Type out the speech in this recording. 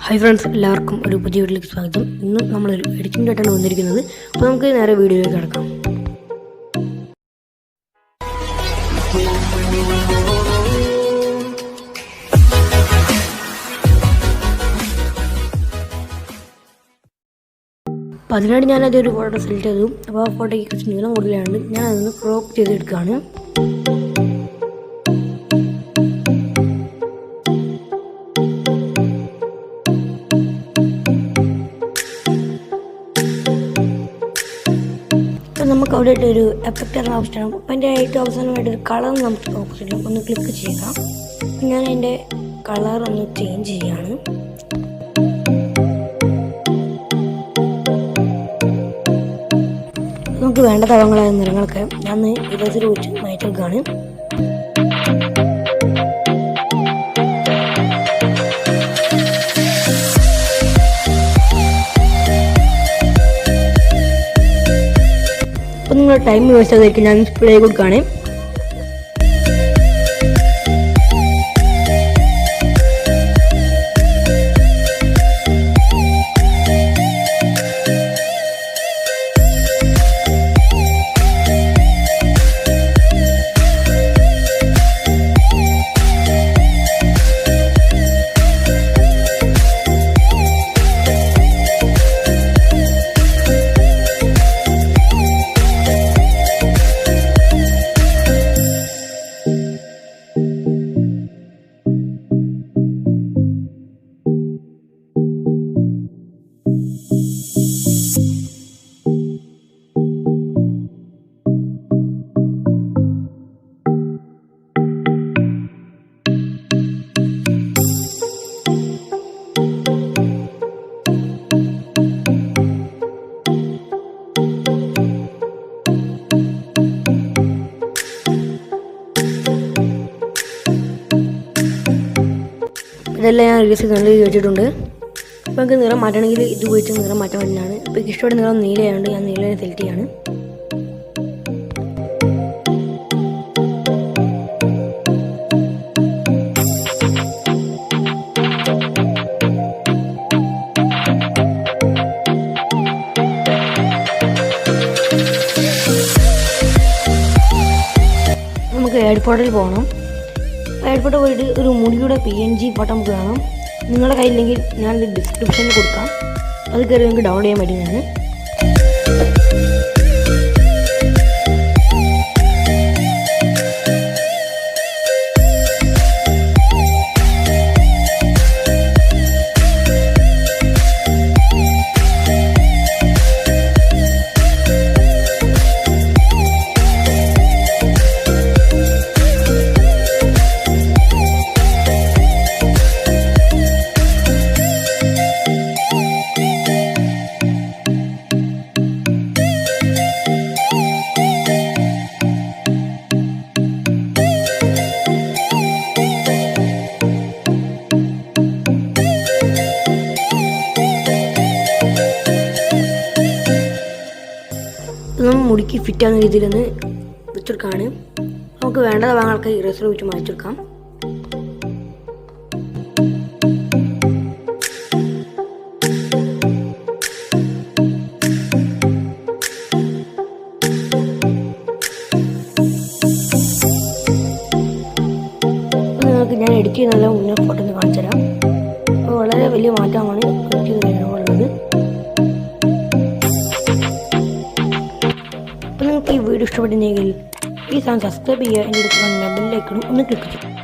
Hi friends, എല്ലാവർക്കും ഒരു പുതിയ വീഡിയോയിലേക്ക് സ്വാഗതം. ഇന്ന് നമ്മൾ ഒരു എഡിറ്റിംഗ് ആയിട്ടാണ് വന്നിരിക്കുന്നത്. അപ്പോൾ നമുക്ക് നേരെ വീഡിയോയിലേക്ക് കടക്കാം. അപ്പോൾ അതിനായിട്ട് ഞാനതൊരു ഫോട്ടോ സെലക്ട് ചെയ്തു. അപ്പോൾ ആ ഫോട്ടോയ്ക്ക് കുറച്ച് നീളം കൂടുതലാണ്. ഞാനതൊന്ന് ക്രോപ്പ് ചെയ്തെടുക്കുകയാണ്. നമുക്ക് അവിടെ ഒരു എഫക്റ്റ് എന്ന ഓപ്ഷനാണ്. അപ്പോൾ അതിൻ്റെ ഏറ്റവും അവസാനമായിട്ടൊരു കളർ നമുക്ക് ഓപ്ഷനിൽ ഒന്ന് ക്ലിക്ക് ചെയ്യാം. ഞാൻ അതിൻ്റെ കളർ ഒന്ന് ചേഞ്ച് ചെയ്യാണ്. നമുക്ക് വേണ്ട തവങ്ങളായ നിറങ്ങളൊക്കെ ഞാൻ ഇരസിൽ വെച്ച് മാറ്റിയെടുക്കുകയാണ്. അപ്പോൾ നിങ്ങൾ ടൈം വേസ്റ്റ് ചെയ്തായിരിക്കും ഞാൻ പ്ലേ കൊടുക്കുകയാണ്. ഇതെല്ലാം ഞാൻ റിലീസ് ചെയ്ത് നല്ല വെച്ചിട്ടുണ്ട്. അപ്പോൾ നമുക്ക് നിറം മാറ്റണമെങ്കിൽ ഇത് ഉപയോഗിച്ച് നിറം മാറ്റാൻ പറ്റുന്നതാണ്. ഇപ്പോൾ എനിക്ക് ഇഷ്ടപ്പെട്ട നിറം നീലയായതുകൊണ്ട് ഞാൻ നീലയെ സെലക്ട് ചെയ്യാണ്. നമുക്ക് ആഡ് ഫോട്ടോയിൽ പോകണം. ആഡ് ഫോട്ടോ പോയിട്ട് ഒരു മുടിയുടെ PNG ഫോട്ടോ നമുക്ക് വേണം. നിങ്ങളുടെ കയ്യില്ലെങ്കിൽ ഞാനത് ഡിസ്ക്രിപ്ഷനിൽ കൊടുക്കാം. അത് കയറി നിങ്ങൾക്ക് ഡൗൺലോഡ് ചെയ്യാൻ പറ്റുന്നതാണ്. നമ്മൾ മുടിക്ക് ഫിറ്റാകുന്ന രീതിയിലൊന്ന് വെച്ചെടുക്കുകയാണ്. നമുക്ക് വേണ്ട ഭാഗങ്ങൾക്ക് ഇറേസർ വെച്ച് മാറ്റിയെടുക്കാം. നിങ്ങൾക്ക് ഞാൻ എഡിറ്റ് ചെയ്യുന്ന മുന്നേ ഫോട്ടോ ഒന്ന് കാണിച്ചു തരാം. അപ്പോൾ വളരെ വലിയ മാറ്റമാണ് എഡിറ്റ് ചെയ്ത് കഴിഞ്ഞുള്ളത്. അപ്പോൾ നിങ്ങൾക്ക് ഈ വീഡിയോ ഇഷ്ടപ്പെട്ടിട്ടുണ്ടെങ്കിൽ ഈ ചാനൽ സബ്സ്ക്രൈബ് ചെയ്യുക. എൻ്റെ അടുത്ത് ബെല്ലൈക്കണും ഒന്ന് ക്ലിക്ക് ചെയ്യും.